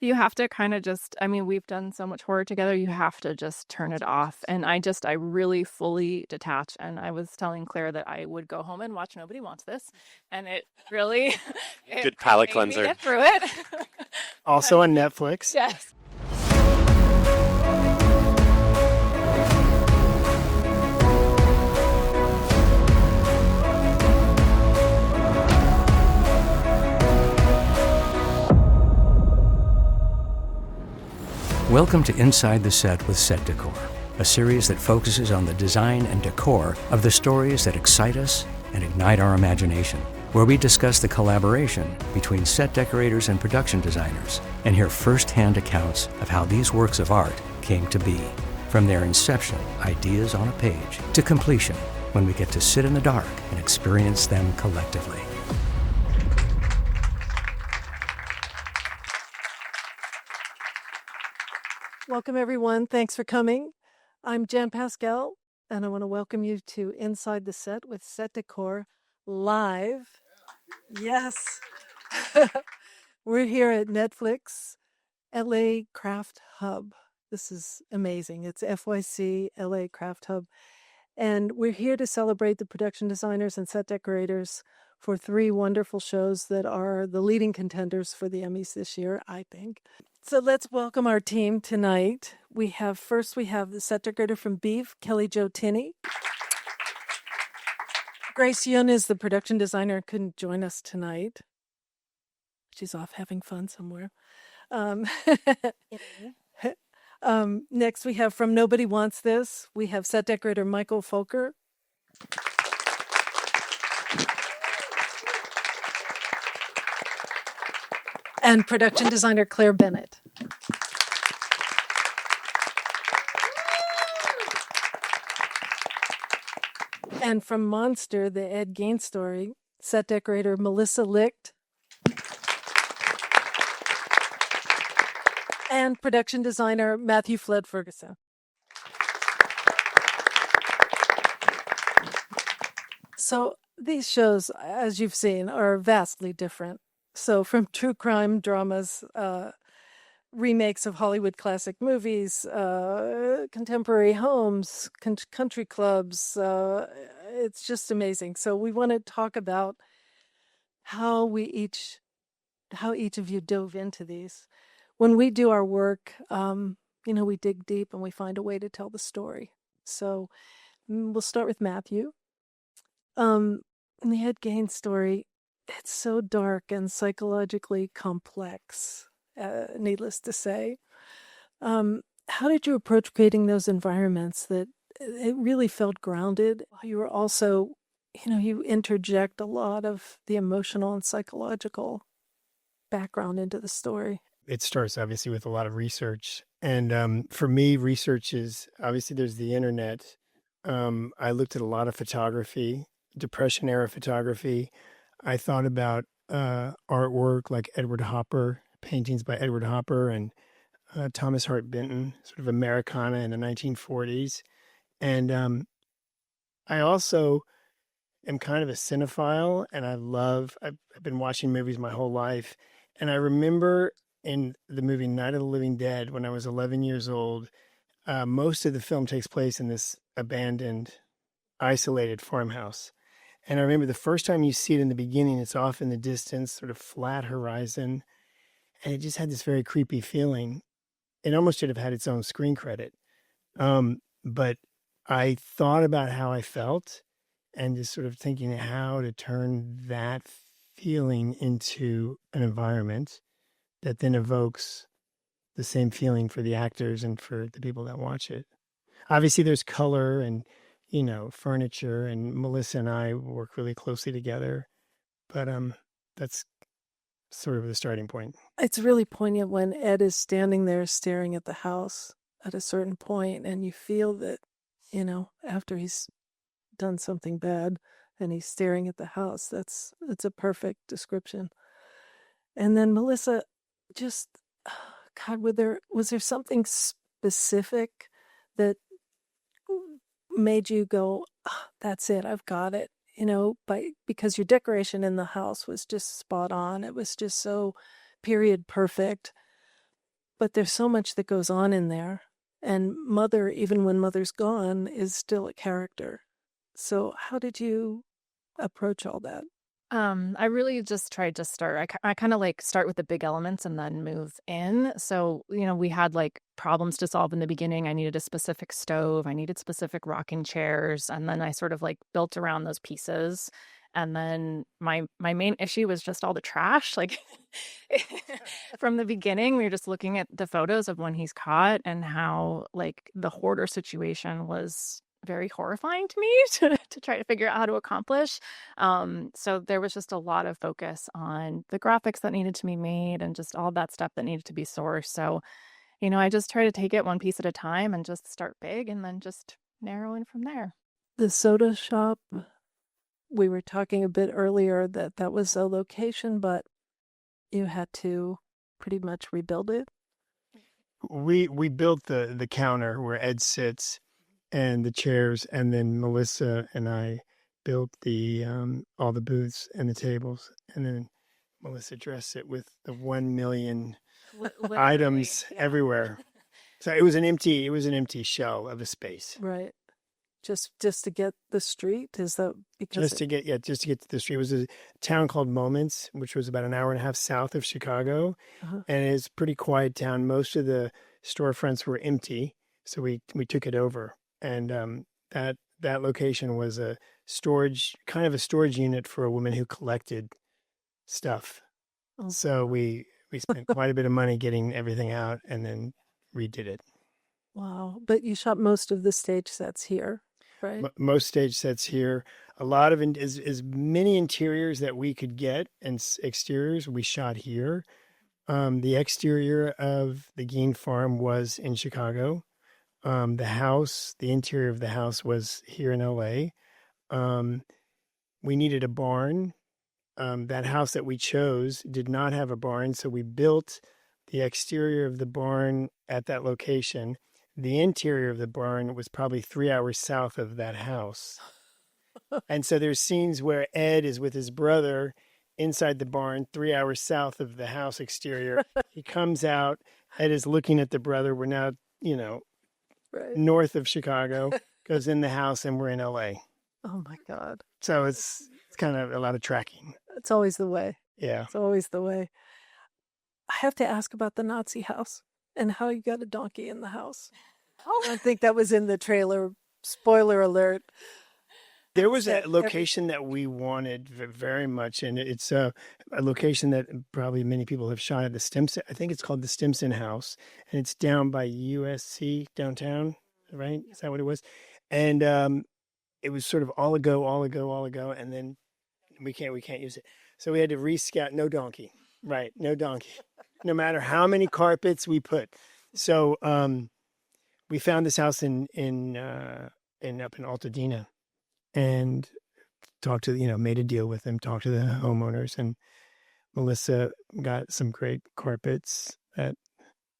You have to kind of just, I mean, we've done so much horror together, you have to just turn it off. And I really fully detach. And I was telling Claire that I would go home and watch Nobody Wants This. And it really, Good palate made me cleanser. get through it. Also on Netflix. Yes. Welcome to Inside the Set with Set Decor, a series that focuses on the design and decor of the stories that excite us and ignite our imagination, where we discuss the collaboration between set decorators and production designers and hear first-hand accounts of how these works of art came to be, from their inception, ideas on a page, to completion, when we get to sit in the dark and experience them collectively. Welcome, everyone. Thanks for coming. I'm Jan Pascale, and I want to welcome you to Inside the Set with Set Decor live. Yes. We're here at Netflix LA Craft Hub. This is amazing. It's FYC LA Craft Hub. And we're here to celebrate the production designers and set decorators for 3 wonderful shows that are the leading contenders for the Emmys this year, I think. So let's welcome our team tonight. We have the set decorator from Beef, Kellie Jo Tinney. Grace Yun is the production designer, couldn't join us tonight. She's off having fun somewhere. Next we have from Nobody Wants This, we have set decorator Michael Voelker. And production designer Claire Bennett. And from Monster, the Ed Gein story, set decorator Melissa Licht. And production designer Matthew Fled Ferguson. So these shows, as you've seen, are vastly different. So from true crime dramas, remakes of Hollywood classic movies, contemporary homes, country clubs, it's just amazing. So we want to talk about how each of you dove into these. When we do our work, we dig deep and we find a way to tell the story. So we'll start with Matthew. In the Ed Gein story, it's so dark and psychologically complex, needless to say. How did you approach creating those environments that it really felt grounded? You were also, you interject a lot of the emotional and psychological background into the story. It starts obviously with a lot of research. And for me, research is obviously there's the internet. I looked at a lot of photography, Depression era photography. I thought about artwork like Edward Hopper, paintings by Edward Hopper and Thomas Hart Benton, sort of Americana in the 1940s. And I also am kind of a cinephile, and I've been watching movies my whole life. And I remember in the movie Night of the Living Dead, when I was 11 years old, most of the film takes place in this abandoned, isolated farmhouse. And I remember the first time you see it in the beginning, it's off in the distance, sort of flat horizon. And it just had this very creepy feeling. It almost should have had its own screen credit. But I thought about how I felt and just sort of thinking how to turn that feeling into an environment that then evokes the same feeling for the actors and for the people that watch it. Obviously, there's color and furniture, and Melissa and I work really closely together. But that's sort of the starting point. It's really poignant when Ed is standing there staring at the house at a certain point, and you feel that, after he's done something bad and he's staring at the house. It's a perfect description. And then Melissa, just, God, was there something specific that made you go, oh, that's it, I've got it, because your decoration in the house was just spot on. It was just so period perfect. but there's so much that goes on in there. And Mother, even when Mother's gone, is still a character. So how did you approach all that? I really just tried to start. I kind of like start with the big elements and then move in. So, we had like problems to solve in the beginning. I needed a specific stove. I needed specific rocking chairs. And then I sort of like built around those pieces. And then my main issue was just all the trash. Like from the beginning, we were just looking at the photos of when he's caught and how like the hoarder situation was very horrifying to me to try to figure out how to accomplish. So there was just a lot of focus on the graphics that needed to be made and just all that stuff that needed to be sourced. So, I just try to take it one piece at a time and just start big and then just narrow in from there. The soda shop, we were talking a bit earlier that was a location, but you had to pretty much rebuild it. We built the counter where Ed sits and the chairs, and then Melissa and I built the all the booths and the tables, and then Melissa dressed it with the 1 million items everywhere. So it was an empty shell of a space. Right. Just to get the street? Is that because just to get to the street? It was a town called Moments, which was about an hour and a half south of Chicago, and it's a pretty quiet town. Most of the storefronts were empty, so we took it over. And that location was a storage unit for a woman who collected stuff. Oh. So we spent quite a bit of money getting everything out and then redid it. Wow. But you shot most of the stage sets here, right? Most stage sets here. A lot of as many interiors that we could get and exteriors we shot here. The exterior of the Gein farm was in Chicago. The interior of the house was here in LA. We needed a barn. That house that we chose did not have a barn, so we built the exterior of the barn at that location. The interior of the barn was probably 3 hours south of that house. And so there's scenes where Ed is with his brother inside the barn, 3 hours south of the house exterior. He comes out, Ed is looking at the brother. We're now, right north of Chicago, goes in the house, and we're in LA. Oh my God. So it's kind of a lot of tracking. It's always the way. Yeah. It's always the way. I have to ask about the Nazi house and how you got a donkey in the house. I don't think that was in the trailer. Spoiler alert. There was a location that we wanted very much, and it's a location that probably many people have shot at the Stimson. I think it's called the Stimson House, and it's down by USC downtown, right? Is that what it was? And it was sort of all a go, and then we can't use it. So we had to rescout. No donkey, right? No donkey. No matter how many carpets we put. So we found this house in up in Altadena. And talked to, made a deal with them, talked to the homeowners, and Melissa got some great carpets.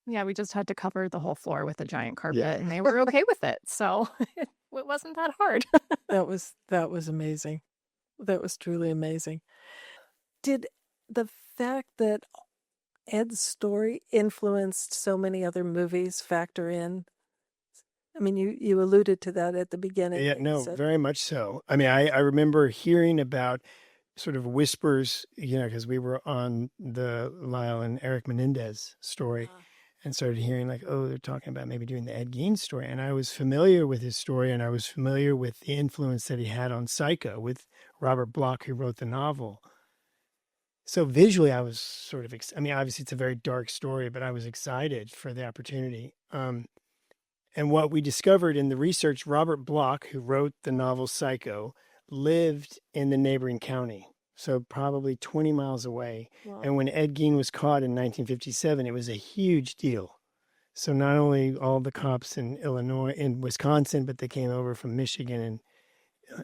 Yeah, we just had to cover the whole floor with a giant carpet, and they were okay with it. So it wasn't that hard. That was amazing. That was truly amazing. Did the fact that Ed's story influenced so many other movies factor in? I mean, you alluded to that at the beginning. Yeah, no, very much so. I mean, I remember hearing about sort of whispers, because we were on the Lyle and Eric Menendez story and started hearing like, oh, they're talking about maybe doing the Ed Gein story. And I was familiar with his story, and I was familiar with the influence that he had on Psycho with Robert Bloch, who wrote the novel. So visually, I was sort of, obviously it's a very dark story, but I was excited for the opportunity. And what we discovered in the research, Robert Bloch, who wrote the novel Psycho, lived in the neighboring county, so probably 20 miles away. Wow. And when Ed Gein was caught in 1957, it was a huge deal. So not only all the cops in Wisconsin, but they came over from Michigan. And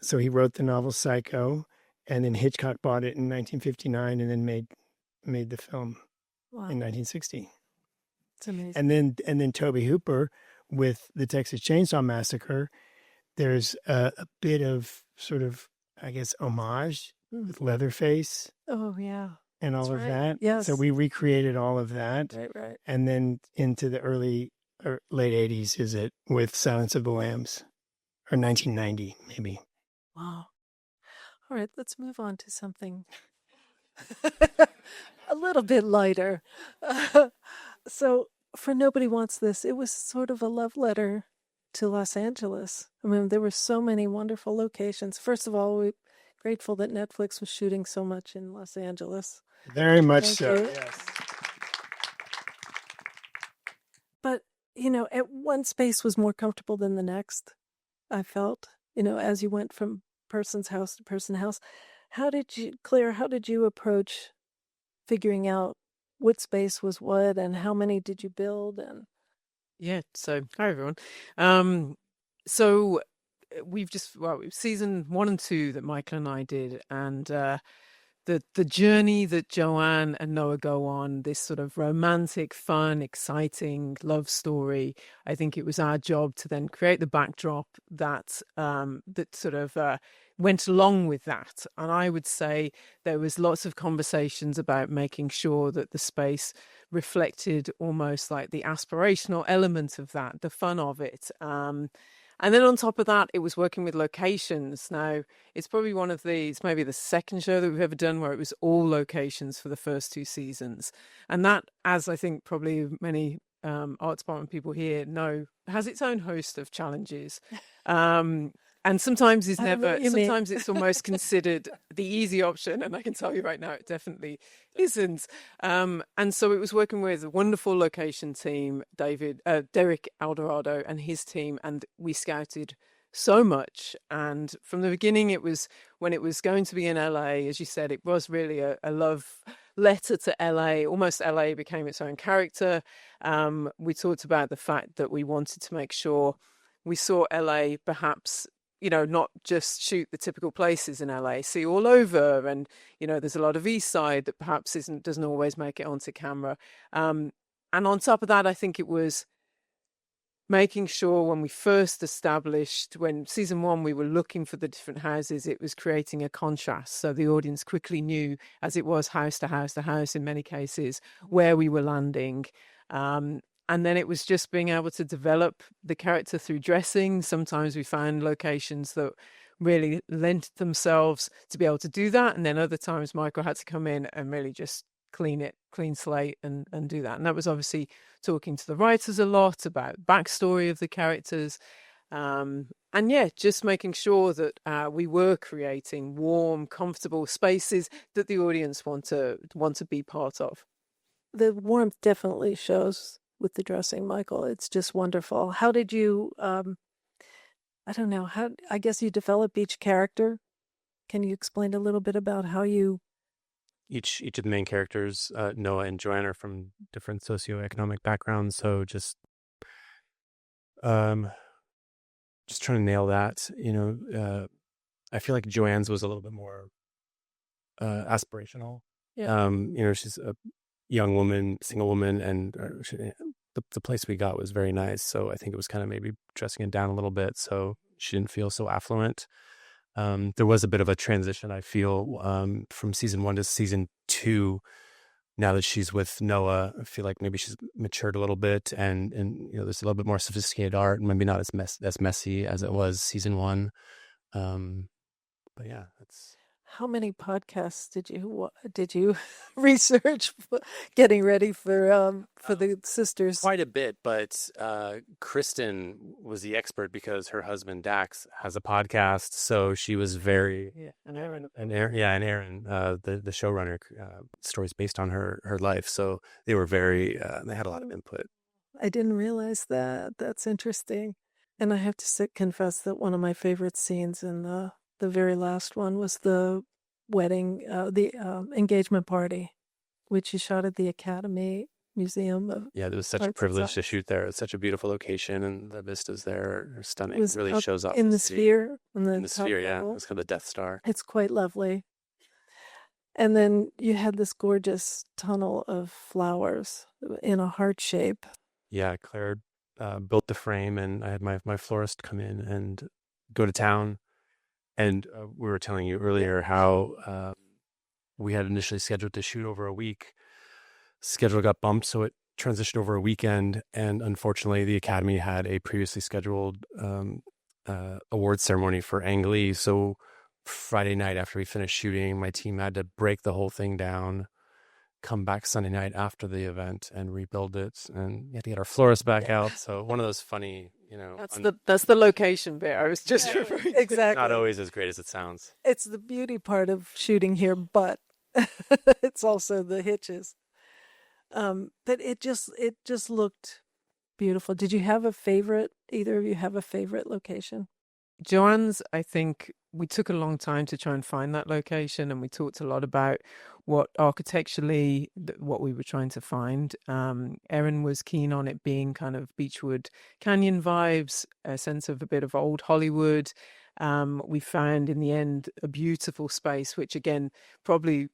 so he wrote the novel Psycho, and then Hitchcock bought it in 1959 and then made the film in 1960. It's amazing. And then Tobe Hooper, with the Texas Chainsaw Massacre, there's a bit of sort of, I guess, homage with Leatherface. Oh, yeah. and all That's of right. that. Yes. So we recreated all of that. Right. And then into the early or late 80s, is it, with Silence of the Lambs, or 1990, maybe. Wow. All right, let's move on to something a little bit lighter. So, for Nobody Wants This, it was sort of a love letter to Los Angeles. I mean, there were so many wonderful locations. First of all, we're grateful that Netflix was shooting so much in Los Angeles. Very much Thank so, you. yes. But, one space was more comfortable than the next, I felt, as you went from person's house to person's house. Claire, how did you approach figuring out what space was what and how many did you build? And Yeah, so hi everyone. So we've season 1 and 2 that Michael and I did, and the journey that Joanne and Noah go on, this sort of romantic, fun, exciting love story. I think it was our job to then create the backdrop that sort of went along with that. And I would say there was lots of conversations about making sure that the space reflected almost like the aspirational element of that, the fun of it. And then on top of that, it was working with locations. Now, it's probably it's maybe the second show that we've ever done where it was all locations for the first 2 seasons. And that, as I think probably many art department people here know, has its own host of challenges. And sometimes it's almost considered the easy option. And I can tell you right now, it definitely isn't. And so it was working with a wonderful location team, Derek Eldorado and his team. And we scouted so much. And from the beginning, it was when it was going to be in LA, as you said, it was really a love letter to LA. Almost LA became its own character. We talked about the fact that we wanted to make sure we saw LA perhaps, not just shoot the typical places in LA, see all over. And, there's a lot of East Side that perhaps doesn't always make it onto camera. And on top of that, I think it was making sure when season 1, we were looking for the different houses, it was creating a contrast. So the audience quickly knew, as it was house to house to house in many cases, where we were landing. And then it was just being able to develop the character through dressing. Sometimes we found locations that really lent themselves to be able to do that. And then other times Michael had to come in and really just clean slate and do that. And that was obviously talking to the writers a lot about backstory of the characters. And just making sure that we were creating warm, comfortable spaces that the audience want to be part of. The warmth definitely shows with the dressing, Michael. It's just wonderful. How did you, I guess you develop each character. Can you explain a little bit about how you... Each of the main characters, Noah and Joanne, are from different socioeconomic backgrounds. So just trying to nail that, I feel like Joanne's was a little bit more aspirational. Yeah. She's a young woman, single woman, and the place we got was very nice. So I think it was kind of maybe dressing it down a little bit so she didn't feel so affluent. There was a bit of a transition, I feel, from season 1 to season 2. Now that she's with Noah, I feel like maybe she's matured a little bit, and there's a little bit more sophisticated art, and maybe not as messy as it was season 1. But yeah, that's... How many podcasts did you research getting ready for the sisters? Quite a bit, but Kristen was the expert because her husband Dax has a podcast, so she was very... And Aaron, the showrunner, stories based on her life, so they were very they had a lot of input. I didn't realize that. That's interesting. And I have to confess that one of my favorite scenes in the very last one was the wedding, the engagement party, which you shot at the Academy Museum of... Yeah, it was such a privilege to shoot there. It's such a beautiful location, and the vistas there are stunning. It really shows off in the sphere. In the sphere, yeah. It's kind of the Death Star. It's quite lovely. And then you had this gorgeous tunnel of flowers in a heart shape. Yeah, Claire built the frame, and I had my florist come in and go to town. And we were telling you earlier how we had initially scheduled to shoot over a week. Schedule got bumped, so it transitioned over a weekend. And unfortunately, the Academy had a previously scheduled award ceremony for Ang Lee. So Friday night after we finished shooting, my team had to break the whole thing down, come back Sunday night after the event and rebuild it, and we had to get our florist back out. So one of those funny, that's the location bit I was just referring to. Exactly. Not always as great as it sounds. It's the beauty part of shooting here, but it's also the hitches. But it just looked beautiful. Did you have a favorite? Either of you have a favorite location? Joanne's, I think we took a long time to try and find that location, and we talked a lot about what architecturally, what we were trying to find. Erin was keen on it being kind of Beechwood Canyon vibes, a sense of a bit of old Hollywood. We found in the end a beautiful space, which again, probably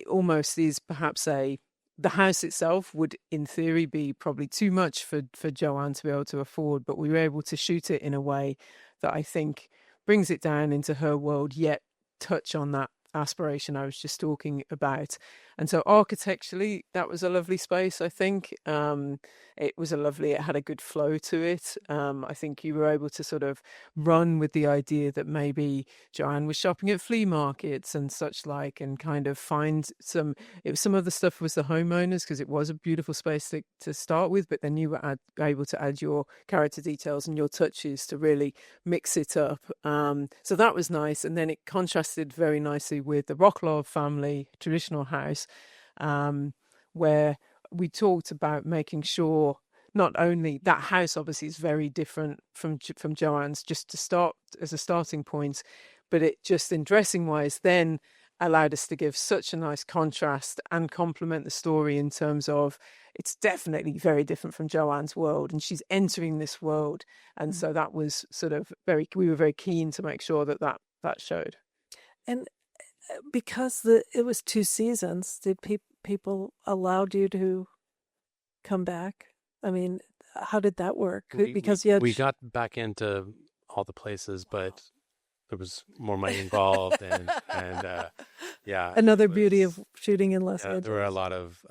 almost is perhaps the house itself would in theory be probably too much for Joanne to be able to afford, but we were able to shoot it in a way that I think brings it down into her world, yet touch on that aspiration I was just talking about. And so architecturally, that was a lovely space, I think. It had a good flow to it. I think you were able to sort of run with the idea that maybe Joanne was shopping at flea markets and such like, and kind of find some of the stuff was the homeowners, because it was a beautiful space to start with, but then you were able to add your character details and your touches to really mix it up. So that was nice. And then it contrasted very nicely with the Rocklaw family traditional house, where we talked about making sure not only that house obviously is very different from Joanne's just to start as a starting point, but it just in dressing wise then allowed us to give such a nice contrast and complement the story in terms of it's definitely very different from Joanne's world, and she's entering this world. And so that was sort of we were very keen to make sure that showed. And because it was 2 seasons, did people allowed you to come back? I mean, how did that work? Because we got back into all the places, but there was more money involved, and yeah. Another beauty of shooting in Los Angeles. There were a lot of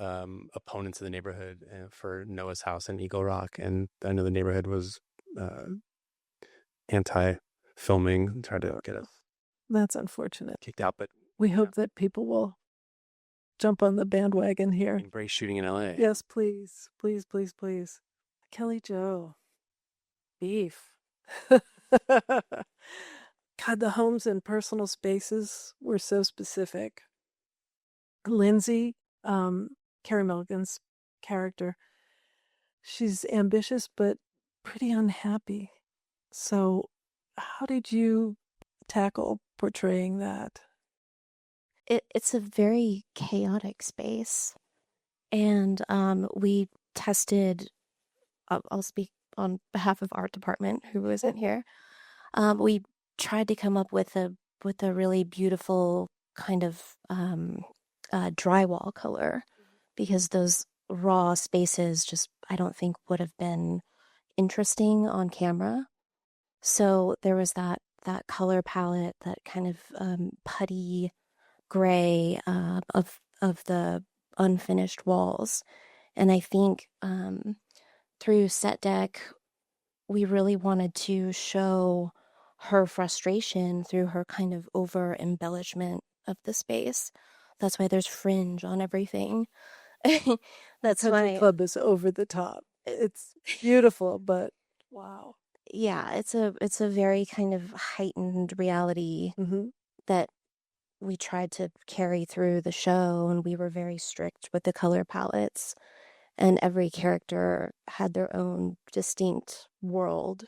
opponents in the neighborhood for Noah's house in Eagle Rock, and I know the neighborhood was anti-filming, tried to get us. That's unfortunate. Kicked out, but we hope that people will jump on the bandwagon here. Embrace shooting in LA. Yes, please. Please, please, please. Kellie Jo. Beef. God, the homes and personal spaces were so specific. Lindsay, Carey Mulligan's character, she's ambitious but pretty unhappy. So how did you tackle portraying that? It's a very chaotic space. And we tested, I'll speak on behalf of art department, who isn't here. We tried to come up with a really beautiful kind of drywall color, because those raw spaces just, I don't think would have been interesting on camera. So there was that color palette, that kind of putty gray of the unfinished walls. And I think through Set Dec, we really wanted to show her frustration through her kind of over embellishment of the space. That's why there's fringe on everything. That's Country why Club is over the top. It's beautiful, but wow. Yeah, it's a very kind of heightened reality that we tried to carry through the show, and we were very strict with the color palettes, and every character had their own distinct world.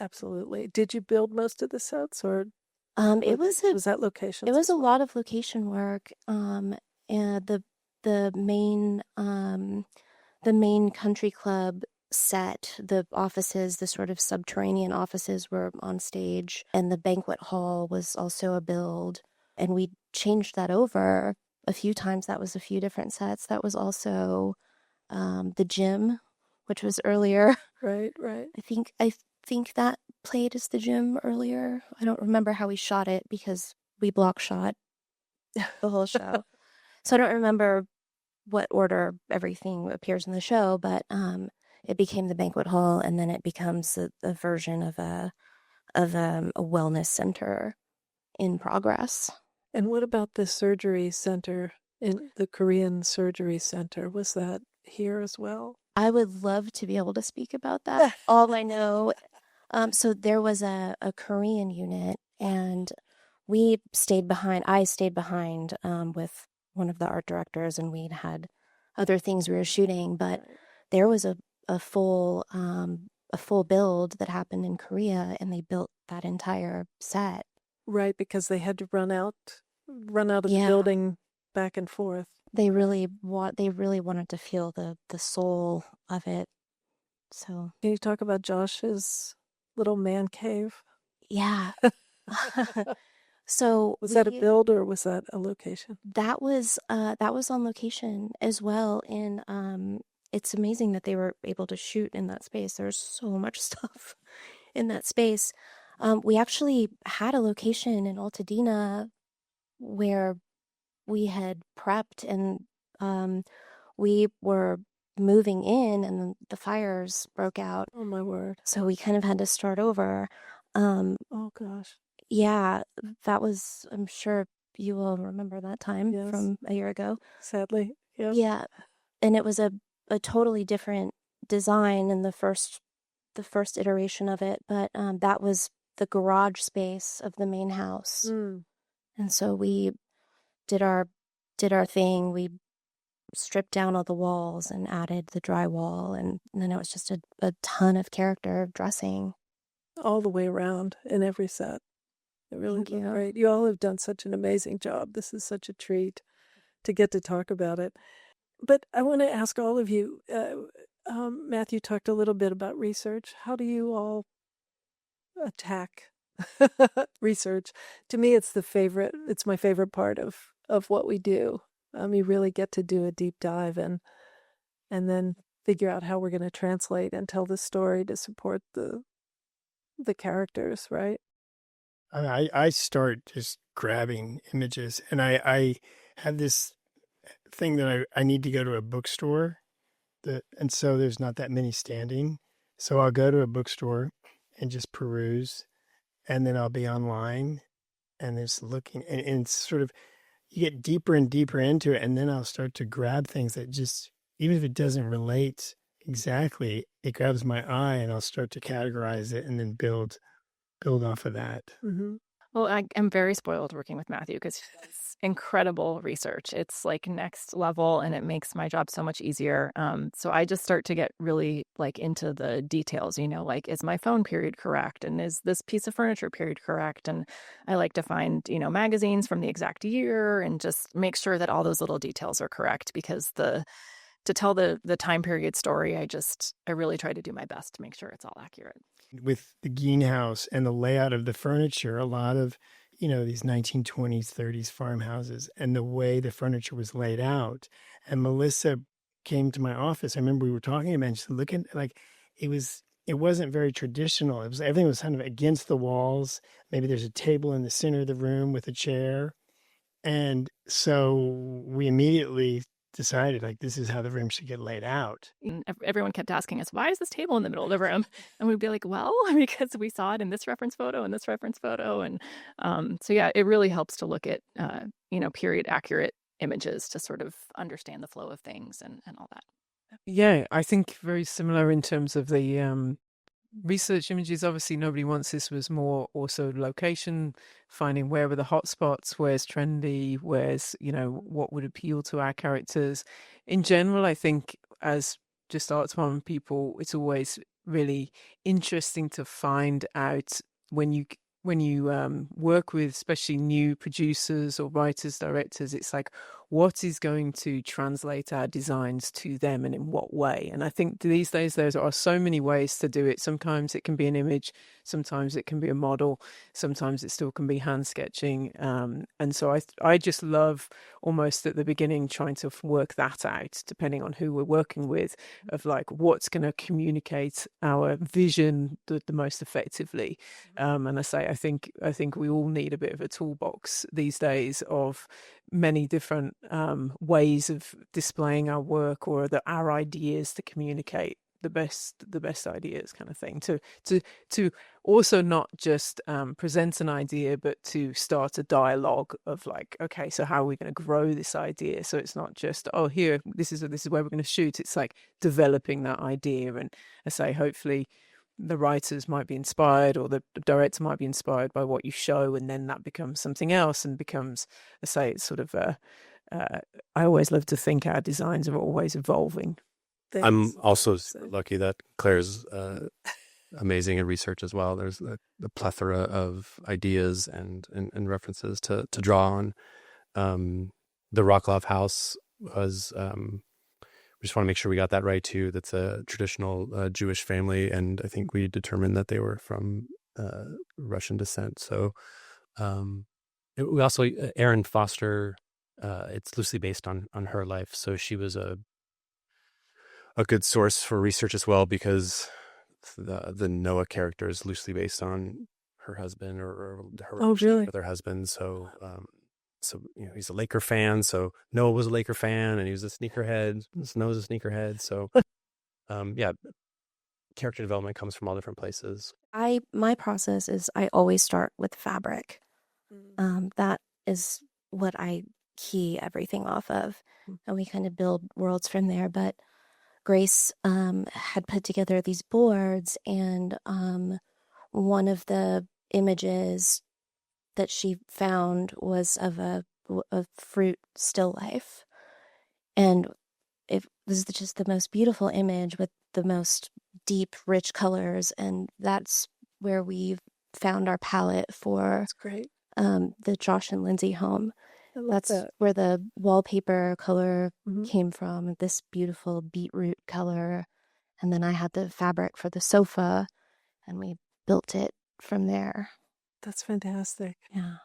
Absolutely. Did you build most of the sets, or was that location? It was a lot of location work. And the main country club set, the offices, the sort of subterranean offices were on stage, and the banquet hall was also a build. And we changed that over a few times. That was a few different sets. That was also the gym, which was earlier. Right. I think that played as the gym earlier. I don't remember how we shot it, because we block shot the whole show. So I don't remember what order everything appears in the show, but it became the banquet hall, and then it becomes a version of a wellness center in progress. And what about the surgery center, in the Korean surgery center? Was that here as well? I would love to be able to speak about that. All I know, so there was a Korean unit, and I stayed behind with one of the art directors, and we'd had other things we were shooting, but there was a full build that happened in Korea, and they built that entire set. Right, because they had to run out of the Yeah. building back and forth. They really wanted to feel the soul of it. So Can you talk about Josh's little man cave? yeah. So Was that a build or was that a location? that was on location as well, and it's amazing that they were able to shoot in that space. There's so much stuff in that space. We actually had a location in Altadena where we had prepped, and we were moving in, and then the fires broke out. Oh my word. So we kind of had to start over. Oh gosh. Yeah, that was, I'm sure you will remember that time Yes. from a year ago. Sadly. Yes. Yeah, and it was a totally different design in the first iteration of it, but that was the garage space of the main house. Mm. And so we did our thing. We stripped down all the walls and added the drywall, and then it was just a ton of character dressing. All the way around in every set. It really Thank looked you. great. You all have done such an amazing job. This is such a treat to get to talk about it. But I want to ask all of you, Matthew talked a little bit about research. How do you all attack research? To me, it's my favorite part of what we do. You really get to do a deep dive and then figure out how we're going to translate and tell the story to support the characters, right? I start just grabbing images, and I have this thing that I need to go to a bookstore, and so there's not that many standing. So I'll go to a bookstore and just peruse, and then I'll be online and just looking, and it's sort of, you get deeper and deeper into it, and then I'll start to grab things that just, even if it doesn't relate exactly, it grabs my eye, and I'll start to categorize it and then build off of that. Mm-hmm. Well, I am very spoiled working with Matthew because he does incredible research. It's like next level, and it makes my job so much easier. So I just start to get really like into the details, like, is my phone period correct? And is this piece of furniture period correct? And I like to find, magazines from the exact year and just make sure that all those little details are correct, because to tell the time period story, I really try to do my best to make sure it's all accurate. With the Gein house and the layout of the furniture, a lot of, these 1920s, 30s farmhouses, and the way the furniture was laid out. And Melissa came to my office. I remember we were talking about it, and she said, looking like it wasn't very traditional. Everything was kind of against the walls. Maybe there's a table in the center of the room with a chair. And so we immediately decided, like, this is how the room should get laid out. And everyone kept asking us, why is this table in the middle of the room? And we'd be like, well, because we saw it in this reference photo and this reference photo. And so, yeah, it really helps to look at, period accurate images to sort of understand the flow of things and all that. Yeah, I think very similar in terms of the research images. Obviously, nobody wants this. Was more also location, finding where were the hot spots, where's trendy, where's, what would appeal to our characters. In general, I think as just art department people, it's always really interesting to find out when you work with especially new producers or writers, directors, it's like, what is going to translate our designs to them and in what way? And I think these days there are so many ways to do it. Sometimes it can be an image, sometimes it can be a model, sometimes it still can be hand sketching. And so I just love almost at the beginning trying to work that out, depending on who we're working with, of like what's going to communicate our vision the most effectively. And I think we all need a bit of a toolbox these days of many different ways of displaying our work, or our ideas to communicate the best ideas, kind of thing. To also not just present an idea, but to start a dialogue of like, okay, so how are we going to grow this idea? So it's not just, oh, here, this is where we're going to shoot. It's like developing that idea, and I say, hopefully the writers might be inspired, or the director might be inspired by what you show, and then that becomes something else and becomes, I say, it's sort of I always love to think our designs are always evolving. I'm also super lucky that Claire's amazing in research as well. There's a plethora of ideas and references to draw on. The Rocklov house was, we just want to make sure we got that right too. That's a traditional Jewish family, and I think we determined that they were from Russian descent. So we also, Erin Foster, it's loosely based on her life. So she was a good source for research as well, because the Noah character is loosely based on her husband, or her relationship with her husband. So he's a Laker fan. So Noah was a Laker fan, and he was a sneakerhead. Noah's a sneakerhead. So character development comes from all different places. My process is I always start with fabric. That is what I key everything off of, and we kind of build worlds from there. But Grace had put together these boards, and one of the images that she found was of a fruit still life, and it was just the most beautiful image with the most deep, rich colors, and that's where we found our palette for. That's great. The Josh and Lindsay home. That's where the wallpaper color came from, this beautiful beetroot color. And then I had the fabric for the sofa, and we built it from there. That's fantastic. Yeah.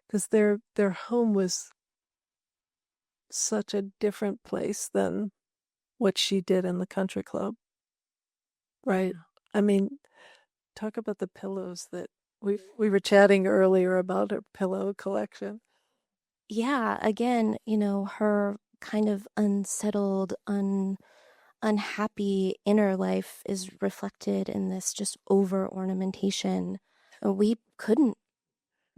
Because their home was such a different place than what she did in the country club. Right? I mean, talk about the pillows that we were chatting earlier about her pillow collection. Yeah, again, her kind of unsettled, unhappy inner life is reflected in this just over ornamentation. We couldn't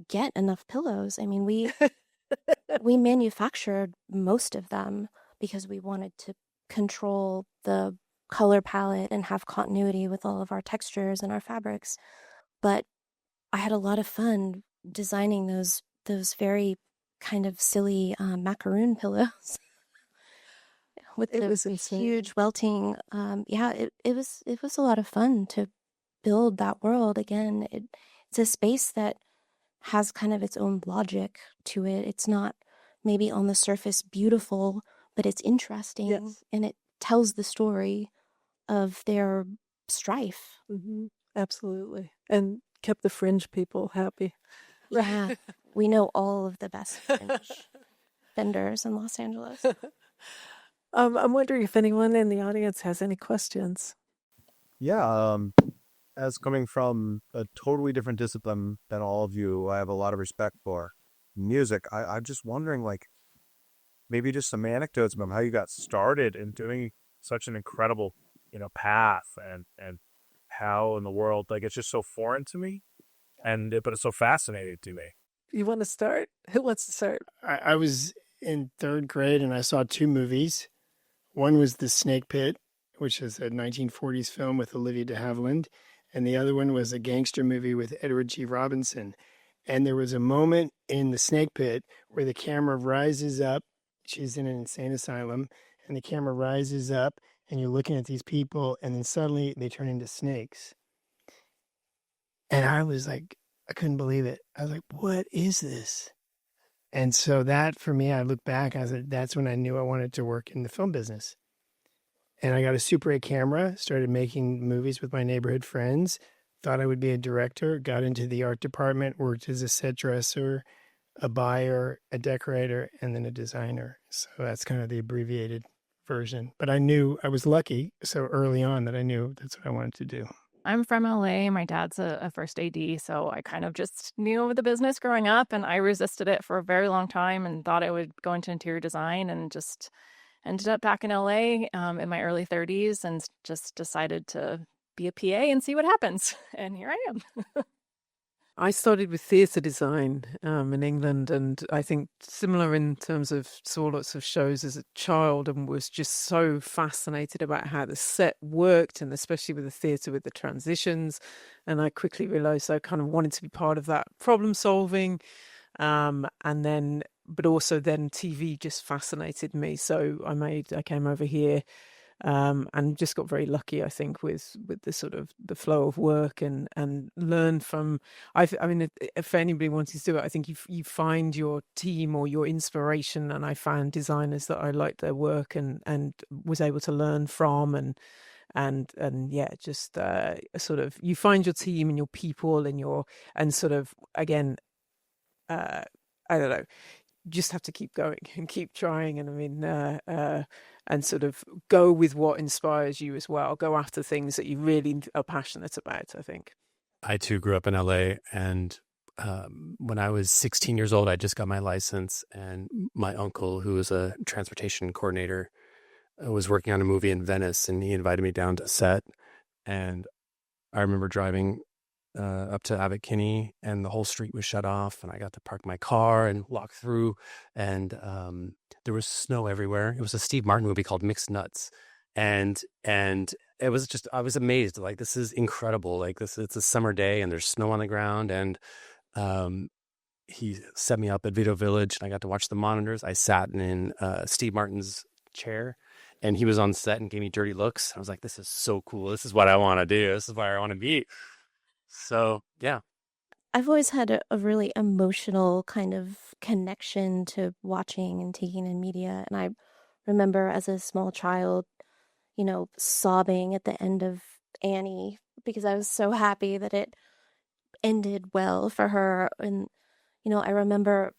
get enough pillows. I mean, we manufactured most of them because we wanted to control the color palette and have continuity with all of our textures and our fabrics. But I had a lot of fun designing those very kind of silly macaroon pillows with the huge welting. It was a lot of fun to build that world. Again, it's a space that has kind of its own logic to it. It's not maybe on the surface beautiful, but it's interesting, and it tells the story of their strife. Mm-hmm. Absolutely. And kept the fringe people happy. Yeah, we know all of the best fringe vendors in Los Angeles. I'm wondering if anyone in the audience has any questions. Yeah, as coming from a totally different discipline than all of you, I have a lot of respect for music. I'm just wondering, like, maybe just some anecdotes about how you got started in doing such an incredible, path, and how in the world, like, it's just so foreign to me, but it's so fascinating to me. You want to start? Who wants to start? I was in third grade and I saw two movies. One was The Snake Pit, which is a 1940s film with Olivia de Havilland, and the other one was a gangster movie with Edward G. Robinson. And there was a moment in The Snake Pit where the camera rises up. She's in an insane asylum, and the camera rises up, and you're looking at these people, and then suddenly they turn into snakes. And I was like, I couldn't believe it. I was like, what is this? And so that, for me, I look back, I was like, that's when I knew I wanted to work in the film business. And I got a Super 8 camera, started making movies with my neighborhood friends, thought I would be a director, got into the art department, worked as a set dresser, a buyer, a decorator, and then a designer. So that's kind of the abbreviated version. But I knew I was lucky so early on that I knew that's what I wanted to do. I'm from LA. My dad's a first AD, so I kind of just knew the business growing up, and I resisted it for a very long time and thought I would go into interior design, and just ended up back in LA in my early 30s and just decided to be a PA and see what happens. And here I am. I started with theatre design in England, and I think similar in terms of saw lots of shows as a child and was just so fascinated about how the set worked, and especially with the theatre with the transitions. And I quickly realised I kind of wanted to be part of that problem solving. And then, but also then TV just fascinated me. So I came over here. And just got very lucky, I think, with the sort of the flow of work and learn from. I mean, if anybody wants to do it, I think you find your team or your inspiration. And I found designers that I liked their work and was able to learn from and yeah, just sort of you find your team and your people and sort of again, I don't know. Just have to keep going and keep trying, and I mean and sort of go with what inspires you as well. Go after things that you really are passionate about, I think. I too grew up in LA, and when I was 16 years old, I just got my license, and my uncle, who was a transportation coordinator, was working on a movie in Venice, and he invited me down to set. And I remember driving up to Abbot Kinney, and the whole street was shut off, and I got to park my car and walk through, and there was snow everywhere. It was a Steve Martin movie called Mixed Nuts, and it was just, I was amazed, like, this is incredible, like this, it's a summer day and there's snow on the ground. And he set me up at Vito Village, and I got to watch the monitors. I sat in Steve Martin's chair, and he was on set and gave me dirty looks. I was like, this is so cool, this is what I want to do, this is where I want to be. So, yeah. I've always had a really emotional kind of connection to watching and taking in media. And I remember as a small child, sobbing at the end of Annie because I was so happy that it ended well for her. And, I remember,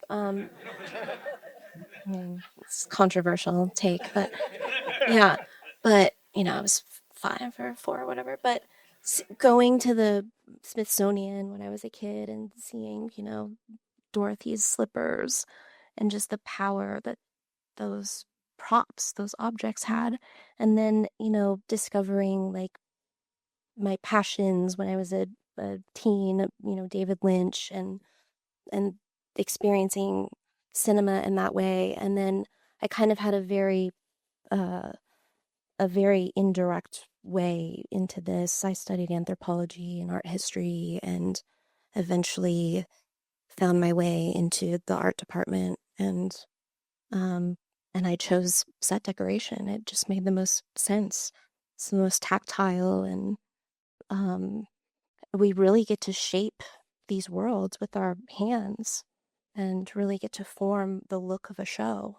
it's a controversial take, but yeah, but, I was 5 or 4 or whatever, but going to the Smithsonian when I was a kid and seeing, Dorothy's slippers and just the power that those props, those objects had. And then, discovering like my passions when I was a teen, David Lynch and experiencing cinema in that way. And then I kind of had a very indirect way into this. I studied anthropology and art history and eventually found my way into the art department, and I chose set decoration. It just made the most sense. It's the most tactile, and we really get to shape these worlds with our hands and really get to form the look of a show.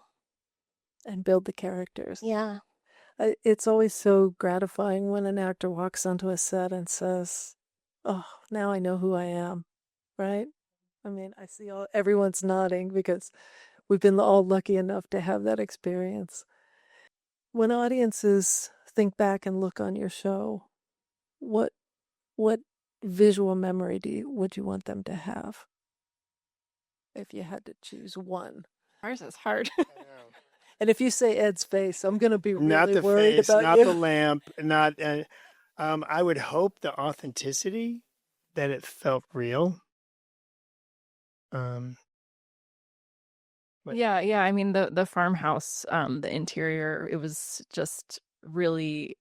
And build the characters. Yeah. It's always so gratifying when an actor walks onto a set and says, oh, now I know who I am, right? I mean, I see everyone's nodding because we've been all lucky enough to have that experience. When audiences think back and look on your show, what visual memory would you want them to have if you had to choose one? Ours is hard. And if you say Ed's face, I'm going to be really not the worried face, about not you. the lamp, not. I would hope the authenticity, that it felt real. Yeah. I mean, the farmhouse, the interior, it was just really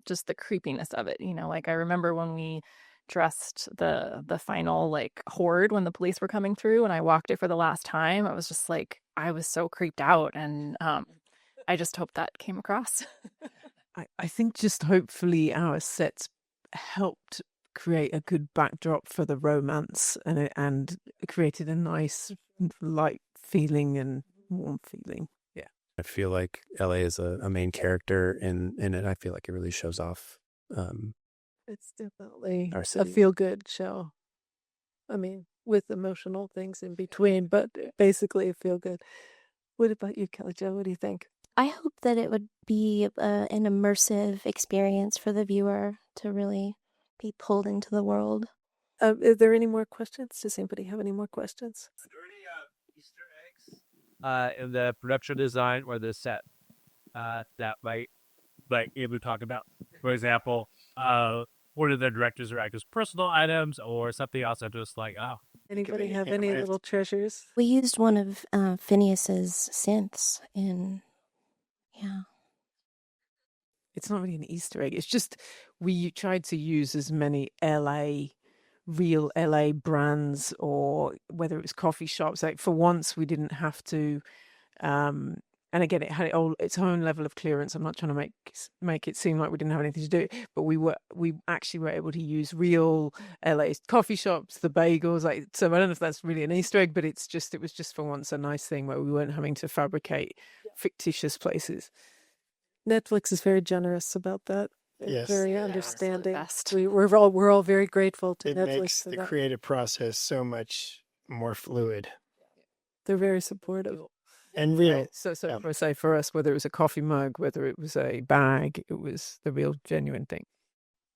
just the creepiness of it. Like I remember when we dressed the final like horde when the police were coming through, and I walked it for the last time. I was just like, I was so creeped out, and I just hope that came across. I think just hopefully our sets helped create a good backdrop for the romance, and created a nice light feeling and warm feeling. Yeah, I feel like LA is a main character in it. I feel like it really shows off. It's definitely Our a city. feel-good show. I mean, with emotional things in between, but basically a feel-good. What about you, Kellie Jo? What do you think? I hope that it would be an immersive experience for the viewer to really be pulled into the world. Are there any more questions? Does anybody have any more questions? Are there any Easter eggs in the production design or the set that might able to talk about? For example, one of the directors or actors' personal items or something else that just like, oh. Anybody have any little treasures? We used one of Phineas's synths in, yeah. It's not really an Easter egg. It's just we tried to use as many real LA brands, or whether it was coffee shops. Like for once, we didn't have to. And again, it had its own level of clearance. I'm not trying to make it seem like we didn't have anything to do, but we actually were able to use real LA coffee shops, the bagels. So I don't know if that's really an Easter egg, but it was just for once a nice thing where we weren't having to fabricate fictitious places. Netflix is very generous about that. Yes. Very understanding. Best. We're all very grateful to It Netflix makes for the that. creative process so much more fluid They're very supportive. and real. So Yeah. for say for us, whether it was a coffee mug, whether it was a bag, it was the real genuine thing.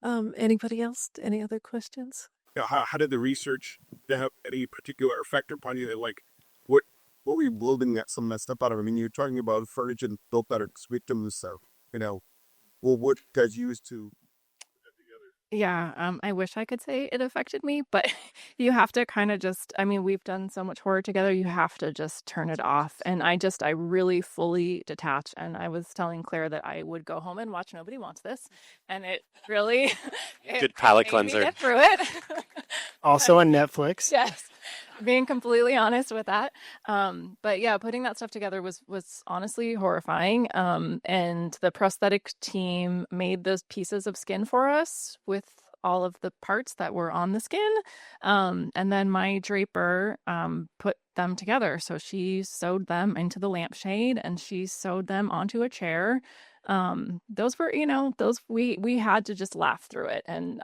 Anybody else? Any other questions? How did the research have any particular effect upon you? Like, what were you building that some of that stuff out of? I mean, you're talking about furniture built out of victims, so well, what guys used to put that together? Yeah, I wish I could say it affected me, but you have to kind of just, I mean, we've done so much horror together, you have to just turn it off. And I really fully detach. And I was telling Claire that I would go home and watch Nobody Wants This. And it really Good palate made me cleanser. get through it. Also on Netflix. Yes, being completely honest with that. But yeah, putting that stuff together was honestly horrifying. And the prosthetic team made those pieces of skin for us with all of the parts that were on the skin. And then my draper put them together. So she sewed them into the lampshade and she sewed them onto a chair. Those were, we had to just laugh through it. And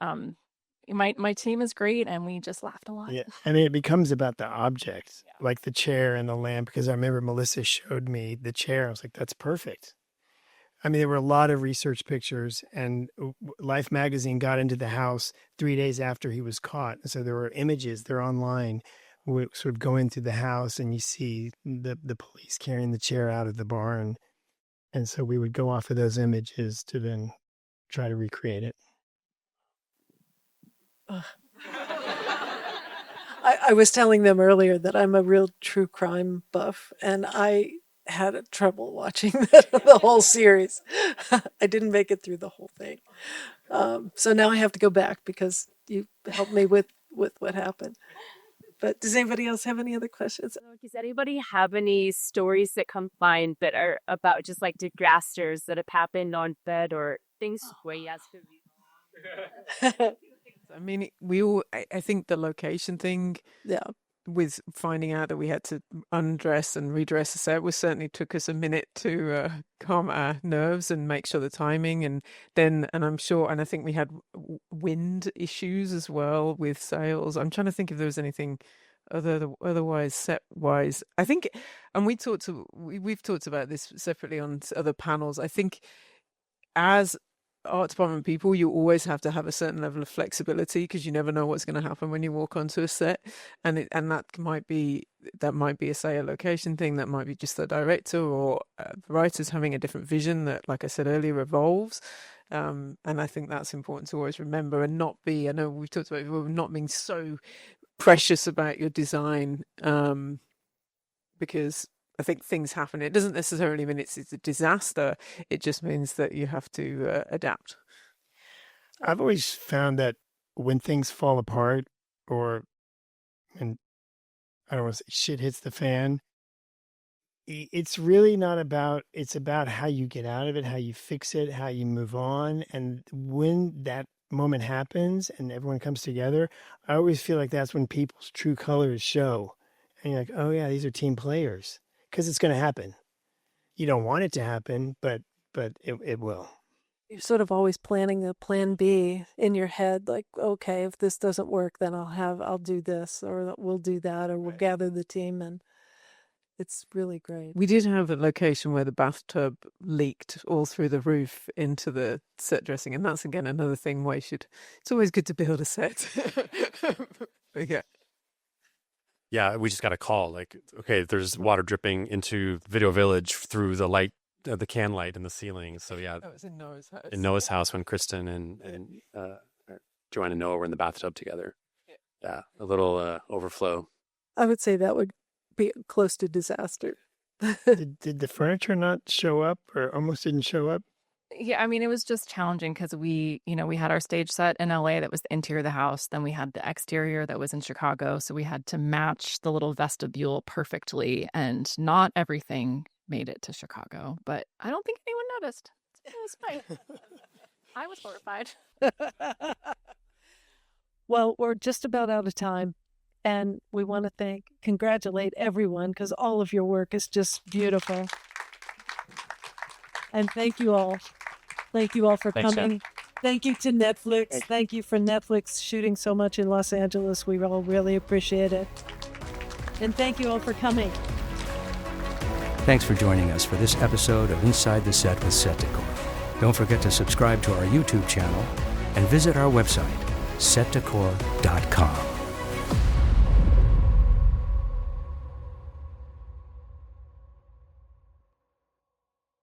my team is great, and we just laughed a lot. Yeah, I mean, it becomes about the object, like the chair and the lamp, because I remember Melissa showed me the chair. I was like, that's perfect. I mean, there were a lot of research pictures, and Life magazine got into the house 3 days after he was caught. So there were images, they're online. We sort of go into the house and you see the police carrying the chair out of the barn. And so we would go off of those images to then try to recreate it. I was telling them earlier that I'm a real true crime buff, and I had trouble watching the whole series. I didn't make it through the whole thing. So now I have to go back because you helped me with what happened. But does anybody else have any other questions? Does anybody have any stories that come to mind that are about just like disasters that have happened on set or things where you have to I mean, I think the location thing, with finding out that we had to undress and redress the set, certainly took us a minute to calm our nerves and make sure the timing, and I'm sure, and I think we had wind issues as well with sails. I'm trying to think if there was anything otherwise set wise. I think, and we've talked about this separately on other panels. I think as art department people, you always have to have a certain level of flexibility because you never know what's going to happen when you walk onto a set, and that might be a location thing, that might be just the director or writers having a different vision that, like I said earlier, evolves. And I think that's important to always remember and not be. I know we've talked about not being so precious about your design, because I think things happen. It doesn't necessarily mean it's a disaster. It just means that you have to adapt. I've always found that when things fall apart, and I don't want to say shit hits the fan, it's really not about, it's about how you get out of it, how you fix it, how you move on. And when that moment happens and everyone comes together, I always feel like that's when people's true colors show. And you're like, oh yeah, these are team players. Because it's going to happen. You don't want it to happen, but it will. You're sort of always planning a plan B in your head, like, okay, if this doesn't work, then I'll do this, or we'll do that, or we'll gather the team. And It's really great. We did have a location where the bathtub leaked all through the roof into the set dressing, and that's again another thing why you should. It's always good to build a set. But yeah. Yeah, we just got a call like, okay, there's water dripping into Video Village through the light, the can light in the ceiling. So yeah, That was in Noah's house. in Noah's house when Kristen and Joanne and Noah were in the bathtub together. Yeah, a little overflow. I would say that would be close to disaster. Did the furniture not show up or almost didn't show up? Yeah, I mean, it was just challenging because we had our stage set in LA that was the interior of the house. Then we had the exterior that was in Chicago. So we had to match the little vestibule perfectly. And not everything made it to Chicago. But I don't think anyone noticed. It was fine. I was horrified. Well, we're just about out of time. And we want to congratulate everyone because all of your work is just beautiful. And thank you all. Thank you all for Thanks, coming. Thank you to Netflix. Thank you for Netflix shooting so much in Los Angeles. We all really appreciate it. And thank you all for coming. Thanks for joining us for this episode of Inside the Set with Set Decor. Don't forget to subscribe to our YouTube channel and visit our website, setdecor.com.